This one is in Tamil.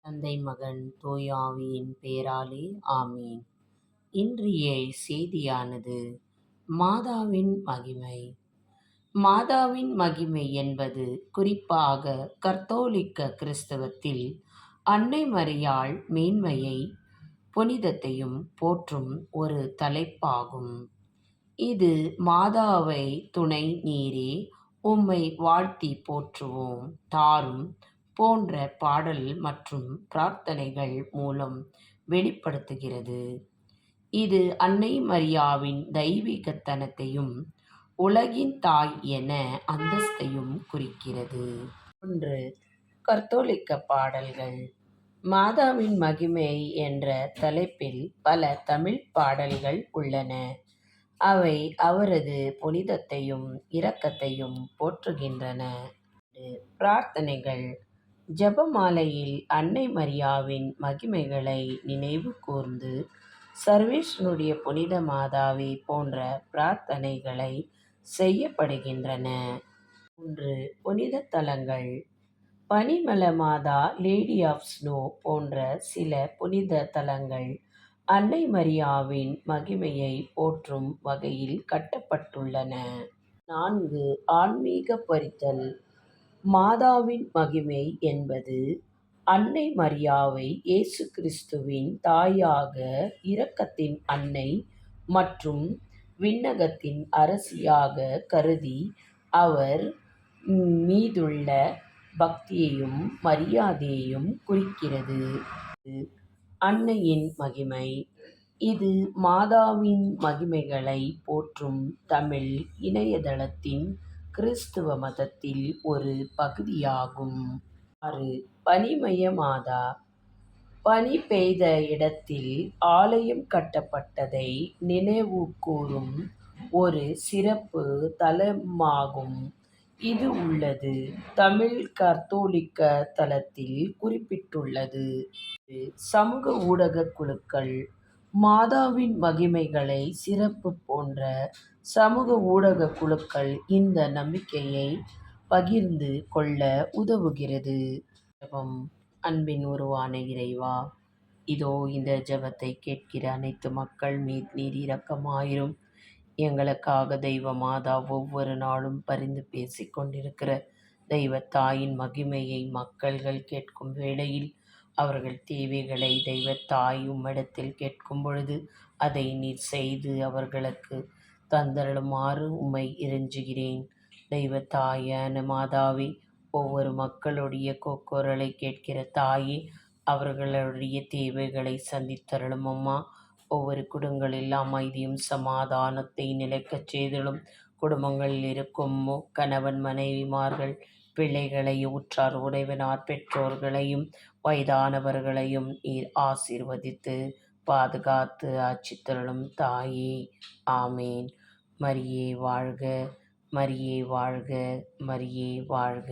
தந்தை, மகன், தூய ஆவியின் பெயராலே ஆமீன். இன்றைய செய்தியானது மாதாவின் மகிமை. மாதாவின் மகிமை என்பது குறிப்பாக கத்தோலிக்க கிறிஸ்தவத்தில் அன்னை மரியாள் மேன்மையை புனிதத்தையும் போற்றும் ஒரு தலைப்பாகும். இது மாதாவை துணை நீரே உம்மை வாழ்த்தி போற்றுவோம் தாரும் போன்ற பாடல் மற்றும் பிரார்த்தனைகள் மூலம் வெளிப்படுத்துகிறது. இது அன்னை மரியாவின் தெய்வீகத்தனத்தையும் உலகின் தாய் என அந்தஸ்தையும் குறிக்கிறது. 1. கத்தோலிக்க பாடல்கள். மாதாவின் மகிமை என்ற தலைப்பில் பல தமிழ் பாடல்கள் உள்ளன. அவை அவரது புனிதத்தையும் இரக்கத்தையும் போற்றுகின்றன. பிரார்த்தனைகள். ஜெபமாலையில் அன்னை மரியாவின் மகிமைகளை நினைவு கூர்ந்து சர்வேஸ்வருடைய புனித மாதாவே போன்ற பிரார்த்தனைகளை செய்யப்படுகின்றன. 3. புனித தலங்கள். பனிமல மாதா, லேடி ஆஃப் ஸ்னோ போன்ற சில புனித தலங்கள் அன்னை மரியாவின் மகிமையை போற்றும் வகையில் கட்டப்பட்டுள்ளன. 4. ஆன்மீக பறித்தல். மாதாவின் மகிமை என்பது அன்னை மரியாவை இயேசு கிறிஸ்துவின் தாயாக, இரக்கத்தின் அன்னை மற்றும் விண்ணகத்தின் அரசியாக கருதி அவர் மீதுள்ள பக்தியையும் மரியாதையையும் குறிக்கிறது. அன்னையின் மகிமை. இது மாதாவின் மகிமைகளை போற்றும் தமிழ் இணையதளத்தின் கிறிஸ்துவ மதத்தில் ஒரு பகுதியாகும். 6. பனிமய மாதா. பனி பெய்த இடத்தில் ஆலயம் கட்டப்பட்டதை நினைவு கூரும் ஒரு சிறப்பு தலமாகும் இது உள்ளது. தமிழ் கத்தோலிக்க தளத்தில் குறிப்பிட்டுள்ளது. சமூக ஊடக குழுக்கள். மாதாவின் மகிமைகளை சிறப்பு போன்ற சமூக ஊடக குழுக்கள் இந்த நம்பிக்கையை பகிர்ந்து கொள்ள உதவுகிறது. ஜெபம். அன்பின் உருவான இறைவா, இதோ இந்த ஜெபத்தை கேட்கிற அனைத்து மக்கள் மீது நீர் இரக்கமாயிரும். எங்களுக்காக தெய்வ மாதா ஒவ்வொரு நாளும் பரிந்து பேசிக் கொண்டிருக்கிற தெய்வ தாயின் மகிமையை மக்கள்கள் கேட்கும் வேளையில் அவர்கள் தேவைகளை தெய்வ தாய் உம்மிடத்தில் கேட்கும் பொழுது அதை நீர் செய்து அவர்களுக்கு தந்தருளுமாறு உம்மை இறைஞ்சுகிறேன். தெய்வ தாயான மாதாவே, ஒவ்வொரு மக்களுடைய கூக்குரலை கேட்கிற தாயே, அவர்களுடைய தேவைகளை சந்தித்தருளும் அம்மா. ஒவ்வொரு குடும்பங்களில் அமைதியும் சமாதானத்தை நிலைக்கச் செய்தலும். குடும்பங்களில் இருக்கும் கணவன் மனைவிமார்கள், பிள்ளைகளை, உற்றார் உறவினார், பெற்றோர்களையும் வயதானவர்களையும் நீர் ஆசீர்வதித்து பாதுகாத்து ஆட்சித்தருளும் தாயே. ஆமேன். மரியே வாழ்க, மரியே வாழ்க, மரியே வாழ்க.